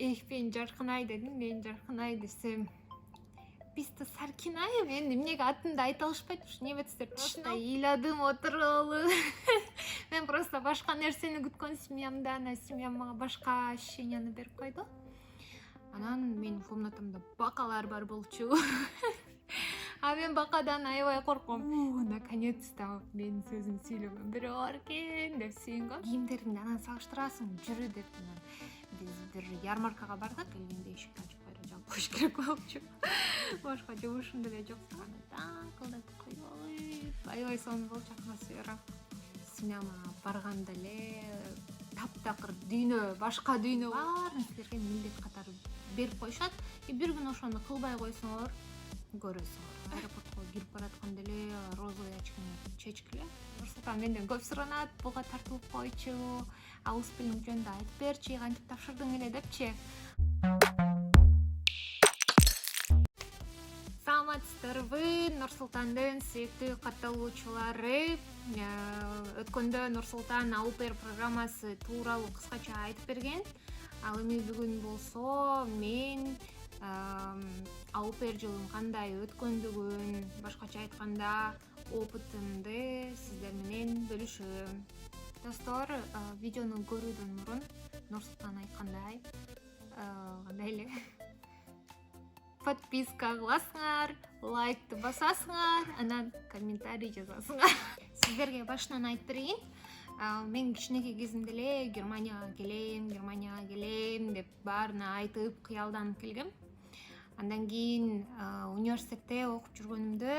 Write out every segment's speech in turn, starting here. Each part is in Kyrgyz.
Мен Жаркынай дедим. Мен Жаркынай десем, биз да Саркинай. Мен эмнеге атымды айта алышпайт ушу небетсиздер? Просто ыйладым отургалы. Мен просто башка нерсени күткөн семьямда, семьям мага башка ощущенияны берип койду. Анан менин комнатамда бакалар бар болчу. А мен бакадан аябай корком. Наконец-то менин сөзүм сүйлөгөн бирөө бар экен деп сүйүнгөм. Кийимдеримди анан салыштырасың, жүрү деп. Биз бир ярмаркага бардык, келгенде эшикти ачып кайра жаап коюш керек болчу. Башка жумушум деле жок. Аны даңкылдатып коюп, аябай сонун болчу атмосфера. Семьяма барганда эле таптакыр дүйнө, башка дүйнө баарын силерге милдет катары берип коюшат. Бир күн ошону кылбай койсоңор көрөсүңөр. Аэропортко кирип баратканда эле розовый очконы чечкиле. Нурсултан менден көп суранат, буга тартылып койчу, алыс билим жөнүндө айтып берчи, кантип тапшырдың эле депчи. Саламатсыздарбы, Нурсултандын сүйүктүү катталуучулары. Өткөндө Нурсултан аупер программасы тууралуу кыскача айтып берген. Ал эми бүгүн болсо мен аупер жылым кандай өткөндүгүн, башкача айтканда опытымды сиздер менен бөлүшөм. Достор, видеону көрүүдөн мурун Нурсултан айткандай кандай эле подписка кыласыңар, лайкты басасыңар, анан комментарий жазасыңар. Сиздерге башынан айтып берейин. Мен кичинекей кезимде эле Германияга келем деп баарына айтып кыялданып келгем. Андан кийин университетте окуп жүргөнүмдө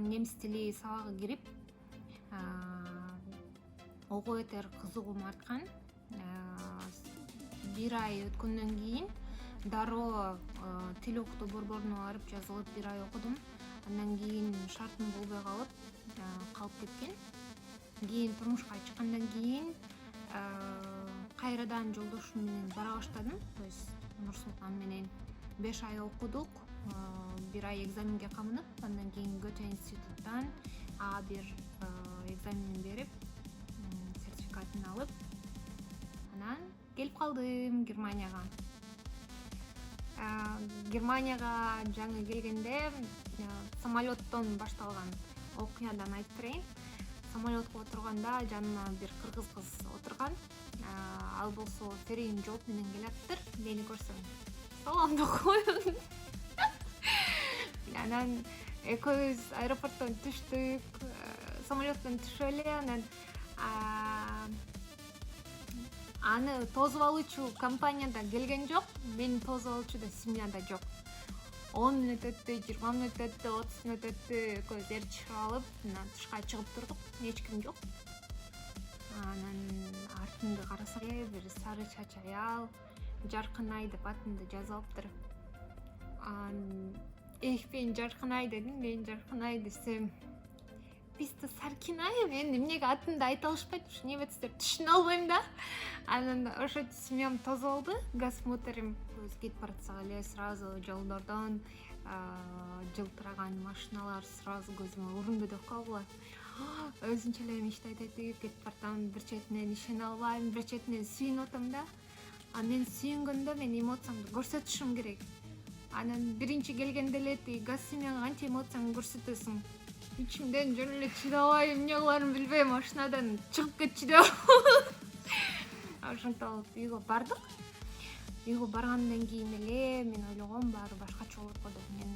немис тили сабагы кирип, ого бетер кызыгуум арткан. Бир ай өткөндөн кийин дароо тил окутуу борборуна барып жазылып бир ай окудум. Андан кийин шартым болбой калып кеткен. Кийин турмушка чыккандан кийин кайрадан жолдошум менен бара баштадым. То есть Нурсултан менен 5 ай окудук, бир ай экзаменге камынып, андан кийин Гёте институттан А1 экзаменин берип, сертификатын алып, анан келип калдым Германияга. Германияга жаңы келгенде самолеттон башталган окуядан айтып берейин. Самолетко отурганда жаныма бир кыргыз кыз отурган. Ал болсо Ферин жооп менен келаптыр. Мени көрсөң саламдуу коюн. Анан экөөбүз аэропорттон түштүк, самолеттон түшүп эле, анан аны тосуп алуучу компанияда келген жок, мени тосуп алуучу да семьяда жок. 10 мүнөт өттү, 20 мүнөт өттү, 30 мүнөт өттү, экөөбүз эрчишип алып, тышка чыгып турдук, эч ким жок. Анан артымды карасам, бир сары чач аял Жаркынай деп атымды жазып алыптыр. Мен Жаркынай дедим. Мен Жаркынай десем, биз да Саркинай. Мен эмнеге атымды айта алышпайт ушу небетсиздер? Түшүнө албайм да. Анан ошо семьям тосуп алды. Газ смотрим, көз кетип баратсак эле сразу жолдордон жылтыраган машиналар сразу көзүмө урунду деп калгыла. Өзүнчө эле мечтайт кетип баратам, бир четинен ишене албайм, бир четинен сүйүнүп атам да. Мен сүйүнгөндө мен эмоциямды көрсөтүшүм керек. Анан биринчи келгенде эле газ семьяга канча эмоцияңды көрсөтөсүң? Ичимден жөн эле чыдабай, эмне кыларымды билбей машинадан чыгып кетчү деп. Ошентип үйгө бардык. Үйгө баргандан кийин эле мен ойлогом баары башкача болот го деп. Мен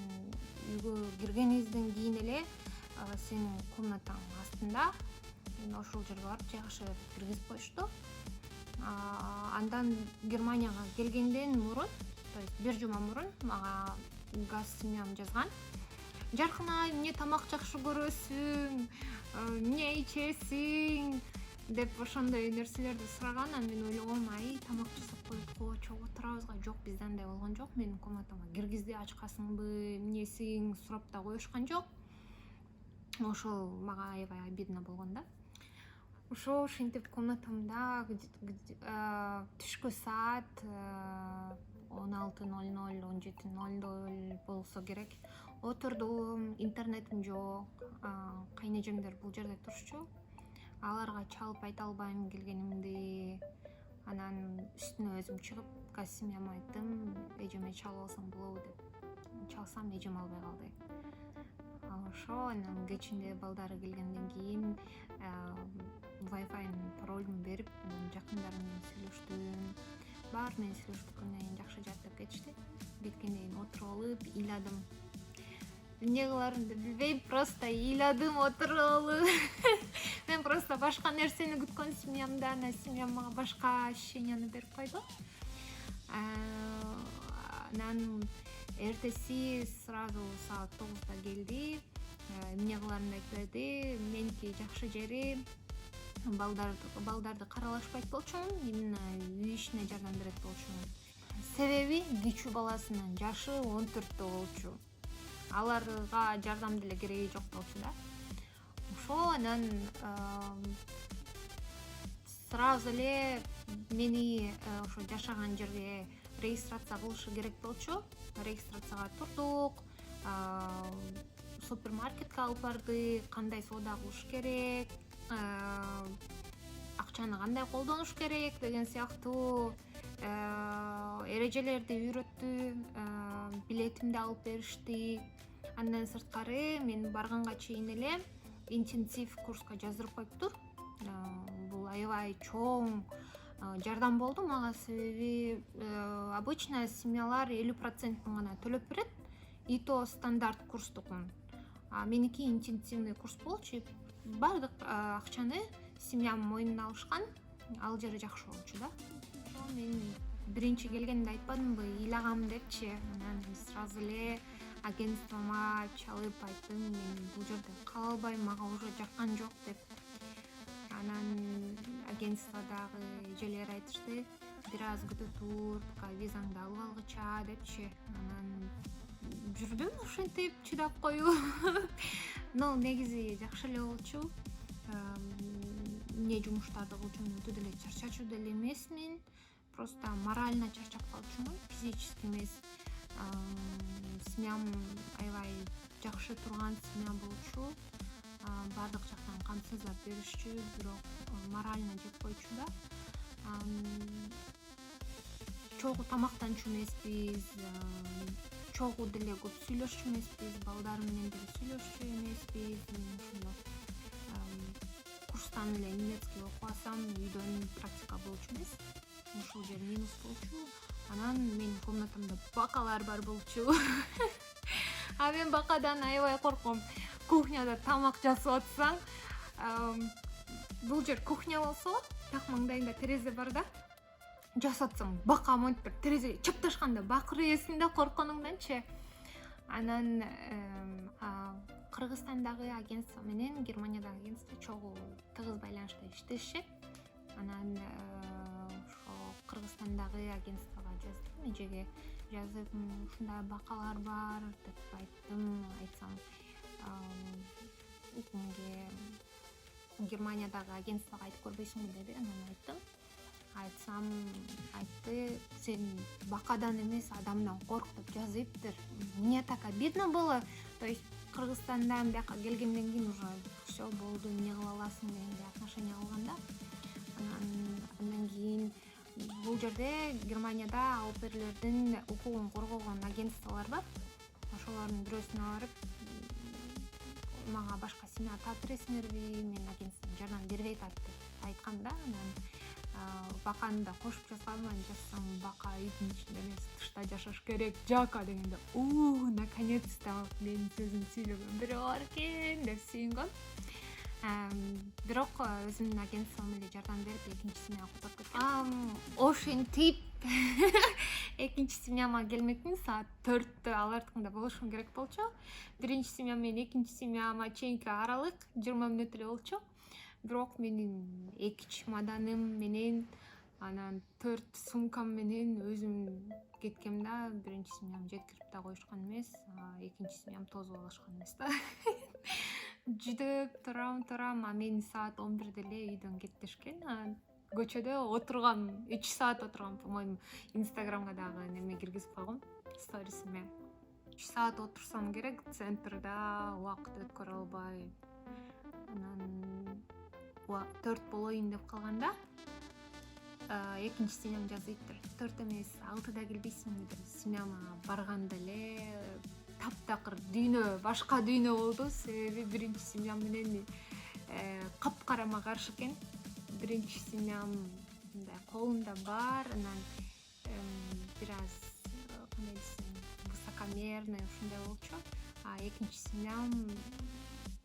үйгө киргенибизден кийин эле сенин комнатаң астында, ошол жерге барып жайгашып киргизип коюшту. Андан Германияга келгенден мурун, то есть бир жума мурун мага газ семьям жазган. Жаркынай, эмне тамак жакшы көрөсүң, эмне ичесиң деп ошондой нерселерди сураган. Мен ойлогом, тамак жасап коет го, чогуу отурабызга. Жок, бизде андай болгон жок. Менин комнатама киргизди, ачкасыңбы, эмнесиң сурап да коюшкан жок. Ошол мага аябай обидно болгон да. Ошентип комнатамда түшкү саат 16:00, 17:00 болсо керек. Отурдум, интернетим жок. Кайнэжемдер бул жерде турчу. Аларга чалып айта албайм келгенимди. Анан үстүнө өзүм чыгып подкаст семьяма айттым, эжеме чалып алсаң болобу деп. Чалсам эжем албай калды. Ошо анан кечинде балдары келгенден кийин Wi-Fi'нын паролун берип, жакындарым менен сүйлөштүм. Баары менен сүйлөштүккөндөн кийин жакшы жаттап кетишти. Кеткенден кийин отуруп алып ыйладым. Эмне кыларымды билбей просто ыйладым отуруп алып. Мен просто башка нерсени күткөн семьямда, семьям мага башка ощущенияны берип койду. Анан эртеси сразу саат 9-да келди. Эмне кыларымды айтып берди. Меники жакшы жери балдарды каралашпайт болчумун, именно үй ишине жардам берет болчумун. Себеби кичүү баласынын жашы 14 болчу. Аларга жардам деле кереги жок болчу да. Ошо анан сразу эле мени ошо жашаган жерге регистрация кылышы керек болчу. Регистрацияга турдук. Супермаркетке алып барды, кандай соода кылыш керек, акчаны кандай колдонуш керек деген сыяктуу эрежелерди үйрөттү. Билетимди алып беришти. Андан сырткары мен барганга чейин эле интенсив курска жаздырып коюптур. Бул аябай чоң жардам болду мага, себеби обычно семьялар 50% гана төлөп берет, и то стандарт курстукун. Меники интенсивный курс болчу. Бардык акчаны семьям мойнуна алышкан. Ал жери жакшы болчу да. Мен биринчи келгенде айтпадымбы, ыйлагам депчи. Анан сразу эле агентствома чалып айттым, мен бул жерде кала албайм, мага уже жаккан жок деп. Анан агентстводагы эжелер айтышты, бир аз күтүп тур, визаңды алып алгыча депчи. Анан жүрдүм ошентип чыдап коюп. Но негизи жакшы эле болчу. Эмне жумуштарды кылчумун өтө деле чарчачу деле эмесмин. Просто морально чарчап калчумун, физически эмес. Семьям аябай жакшы турган семья болчу. Бардык жактан камсыздап беришчү, бирок морально жеп койчу да. Чогуу тамактанчу эмеспиз, чогуу деле көп сүйлөшчү эмеспиз, балдар менен деле сүйлөшчү эмеспиз. Ошондо курстан эле немецкий окуп алсам, үйдөн практика болчу эмес. Ушул жер минус болчу. Анан менин комнатамда бакалар бар болчу. Мен бакадан аябай корком. Кухняда тамак жасап атсаң, бул жер кухня болсо, так маңдайында терезе бар да. Жасатсаң, бака монтип терезе чапташканда бакырып ийесиң да коркконуңданчы. Анан Кыргызстандагы агентство менен Германиядагы агентство чогуу тыгыз байланышта иштешет. Анан ошо Кыргызстандагы агентствого жаздым, эжеге жазып, ушундай бакалар бар деп айттым. Айтсам, Германиядагы агентствого айтып көрбөйсүңбү деди. Анан айттым. Айтсам, айтты, сен бакадан эмес адамдан корк деп жазыптыр. Мне так обидно было. То есть Кыргызстандан бияка келгенден кийин уже все болду, эмне кыла аласың дегендей отношение алганда. Андан кийин бул жерде Германияда ауперлердин укугун коргогон агентстволор бар. Ошолордун бирөөсүнө барып, мага башка семья таптыресиңерби, мен агентством жардам бербей атат деп айтканда, анан баканы да кошуп жазганмын. Жазсам, бака үйдүн ичинде эмес, тышта жашаш керек, жака дегенде, наконец-то менин сөзүмдү сүйлөгөн бирөө бар экен деп сүйүнгөм. Бирок өзүмдүн агентством эле жардам берип, экинчи семьяга кутап кеткем. Ошентип экинчи семьяма келмекмин. Саат 4-тө алардыкында болушум керек болчу. Биринчи семья менен экинчи семьяма чейинки аралык 20 мүнөт эле болчу. Бирок менин 2 чемоданым менен, анан 4 сумкам менен өзүм кеткем да. Биринчи семьям жеткирип да коюшкан эмес, экинчи семьям тосуп алышкан эмес да. Жүдөп турам, мен саат 11-де эле үйдөн кетишкен. Көчөдө отургам, 3 саат отургам, по-моему, Инстаграмга дагы неме киргизип койгом, сторисиме. 3 саат отурсам керек, центрда убакыт өткөрө албай. Анан 4 болоюн деп калганда экинчи семьям жазыйттыр. 4 эмес 6да келбейсиңби деп. Семьям барганда эле таптакыр дүйнө, башка дүйнө болду. Себеби биринчи семьям менен капкарама каршы экен. Биринчи семьям мындай колунда бар, анан бир аз кандай десем, высокомерный ушундай болчу. А экинчи семьям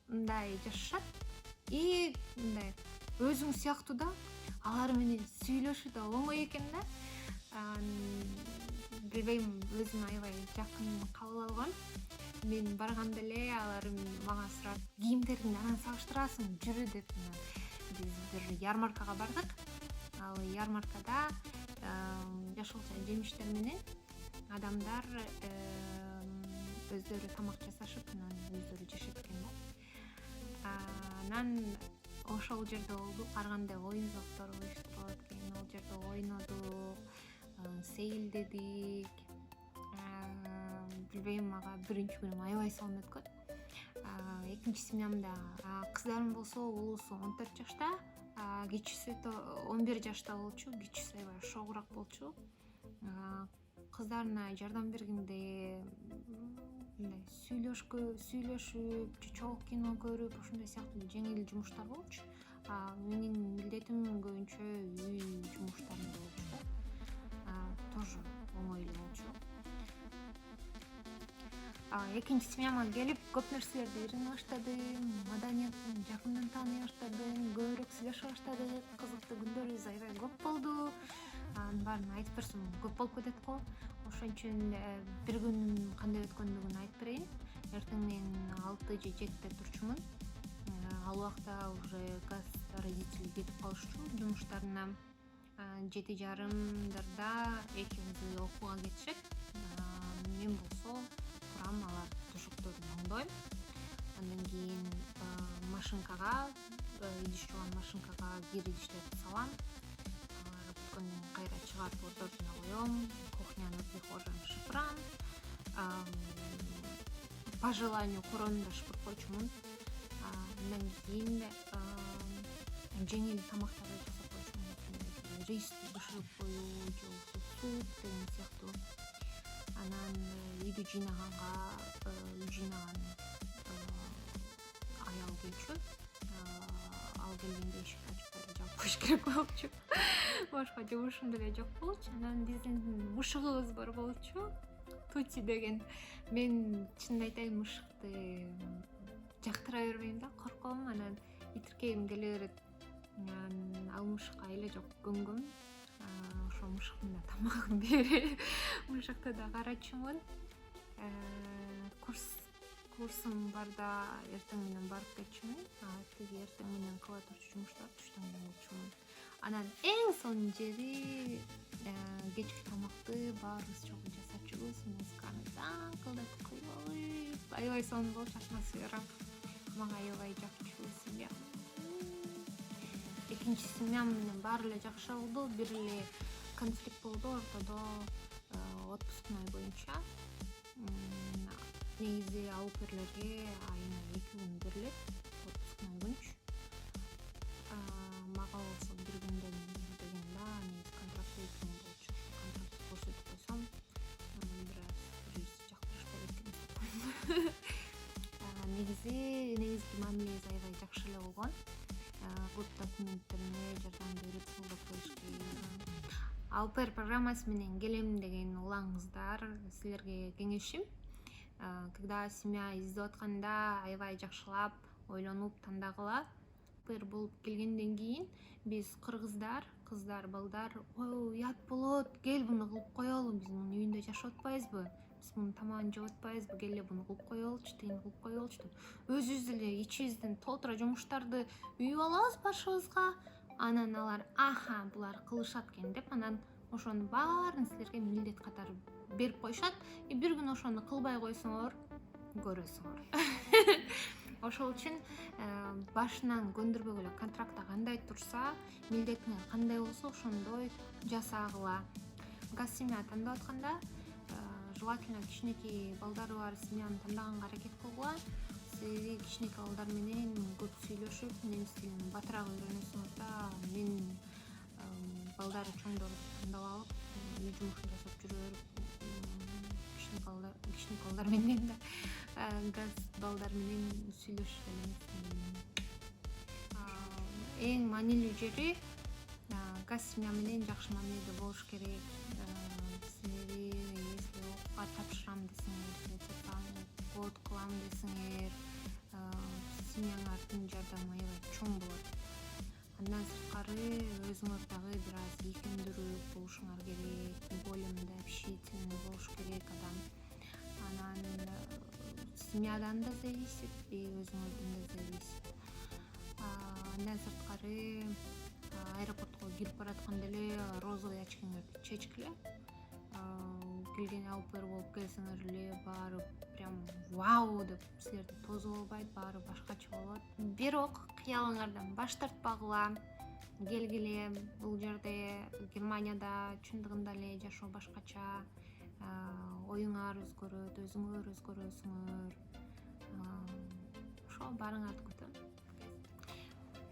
мындай жашашат и мындай өзүң сыяктуу да, алар менен сүйлөшүү да оңой экен да. Билбейм, өзүм аябай жакын кабыл алгам. Мен барганда эле алар мага сурап, кийимдериңди анан салыштырасың, жүрү деп. Биз бир ярмаркага бардык. Ал ярмаркада жашылча жемиштер менен адамдар өздөрү тамак жасашып, анан өздөрү жешет экен да. Анан ошол жерде болдук, ар кандай оюн заттар уюштурулат экен. Ал жерде ойнодук, сейилдедик. Билбейм, мага биринчи күнүм аябай сонун өткөн. Экинчи семьямда кыздарым болсо, улуусу 14 жашта, кичүүсү 11 жашта болчу. Кичүүсү аябай шогураак болчу. Кыздарына жардам бергенде мындай сүйлөшүп, чогуу кино көрүп, ошондой сыяктуу жеңил жумуштар болчу. Менин милдетим көбүнчө үй жумуштарында болчу да. Тоже оңой эле болчу. Экинчи семьяма келип көп нерселерди үйрөнө баштадым, маданияттын жакындан тааный баштадым, көбүрөөк сүйлөшө баштадык, кызыктуу күндөрүбүз аябай көп болду. Анын баарын айтып берсем көп болуп кетет го. Ошон үчүн бир күн кандай өткөндүгүн айтып берейин. Эртең мен 6 же 7де турчумун. Ал убакта уже газ родители кетип калышчу жумуштарына. 7:30дарда экөөбүз окууга кетишет. Мен болсо турам, алар төшөктөрүн оңдойм. Андан кийин машинкага, идиш жууган машинкага кир идиштерди салам. Алар бүткөндөн кайра чыгарып ордосуна коем. Кухняны прихожайын шыпырам. По желанию корону да шыпырып койчумун. Андан кийин жеңил тамактарды жасап койчумун. Ристи бышырып коюу же суп деген сыяктуу. Анан үйдү жыйнаганга үй жыйнаган аял келчү. Ал келгенде эшикти ачып бери жаап коюш керек болчу. Башка жумушум деле жок болчу. Анан биздин мышыгыбыз бар болчу. Тути деген. Мен чынын айтайын, мышыкты жактыра бербейм да, корком. Анан итиркегим келе берет. Ал мышыкка эле жок көнгөм. Ошо мышыктын да тамагын берип, мышыкты да карачумун. Курсум барда эртең менен барып кетчүмүн. Тиги эртең менен кыла турчу жумуштар түштөн кийин кылчумун. Анан эң сонун жери кечки тамакты баарыбыз чогуу жасачубуз. Музыканы даңкылдатып коюп, аябай сонун болчу атмосфера. Мага аябай жакчу семья. Экинчи семьям менен баары эле жакшы болду. Бир эле конфликт болду ортодо, отпускной боюнча. Негизи ауперлерге айына 2 күн берилет, отпускной күнч. Мага болсо бир күндөн деген да, негизи контракты 2 күн болчу. Контрактты көрсөтүп койсом, бир аз жактырышпай кеткен. Негизги мамилеси аябай жакшы эле болгон. Бут документтерине жардам берип, колдоп коюшкан. Аупер программасы менен келем деген улан кыздар, силерге кеңешим: когда семья издеп атканда аябай жакшылап, ойлонуп тандагыла. Аупер болуп келгенден кийин биз кыргыздар, кыздар, балдар, ой, уят болот, кел буну кылып коелу, биз мунун үйүндө жашап атпайбызбы? Биз мунун тамагын жеп атпайбызбы? Келе буну кылып коелучу, тигини кылып коелучу деп. Өзүбүз эле ичибизден толтура жумуштарды үйүп алабыз башыбызга. Анан алар, аха, булар кылышат экен деп, анан ошонун баарын силерге милдет катары берип коюшат. Бир күн ошону кылбай койсоңор, көрөсүңөр. Ошол үчүн башынан көндүрбөгүлө эле контрактта кандай турса, милдетиңер кандай болсо ошондой жасагыла. Газ семья тандап атканда желательно кичинекей балдары бар семьяны тандаганга аракет кылгыла. Себеби кичинекей балдар менен көп сүйлөшүп, немис тилин батыраак үйрөнөсүңөр да. Мен балдары чоңдорду тандап алып үй жумушун жасап жүрө берип, кичине балдар менен да газ балдар менен сүйлөшүп элемиз. Эң маанилүү жери газ семья менен жакшы мамиледе болуш керек. Силерди если окууга тапшырам десеңер, социальный год кылам десеңер, семьяңардын жардамы аябай чоң болот. Андан сырткары өзүңөр дагы бир аз ийкемдүүрөөк болушуңар керек, более мындай общительный болуш керек адам. Анан семьядан да зависит, и өзүңөрдөн да зависит. Андан сырткары аэропортко кирип баратканда эле розовый очкоңорду чечкиле. Келген алып бер болуп келсеңер эле баары прям вау деп силерди тосуп албайт, баары башкача болот. Бирок кыялыңардан баш тартпагыла. Келгиле, бул жерде Германияда чындыгында эле жашоо башкача. Оюңар өзгөрөт, өзүңөр өзгөрөсүңөр. Ошо баарыңарды күтөм.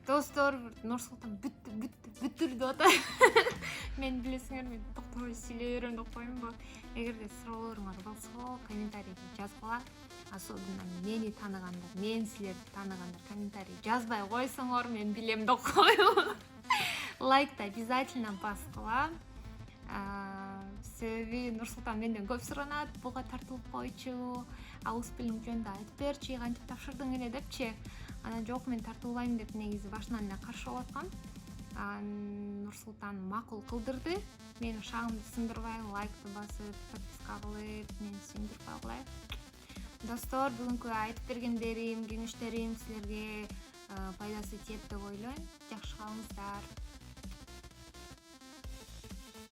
Достор, Нур-Султан бүттүр деп атат. Мен билесиңер, мен токтобой сүйлөй берем деп коюмбу. Эгерде суроолоруңар болсо, комментарийге жазгыла. Особенно мени тааныгандар, мен силерди тааныгандар комментарий жазбай койсоңор, мен билем деп коюм. Лайкты обязательно баскыла. Себеби Нур-Султан менден көп суранат, буга тартылып койчу, ауыз билим жөнүндө айтып берчи, кантип тапшырдың эле депчи. Анан жок, мен тартылбайм деп негизи башынан эле каршы болуп аткам. Нур-Султан макул кылдырды. Мен шагымды сындырбай, лайкты басып, подписка кылып, мени сүйүндүрүп койгула. Достор, бүгүнкү айтып бергендерим, кеңештерим силерге пайдасы тиет деп ойлойм. Жакшы калыңыздар.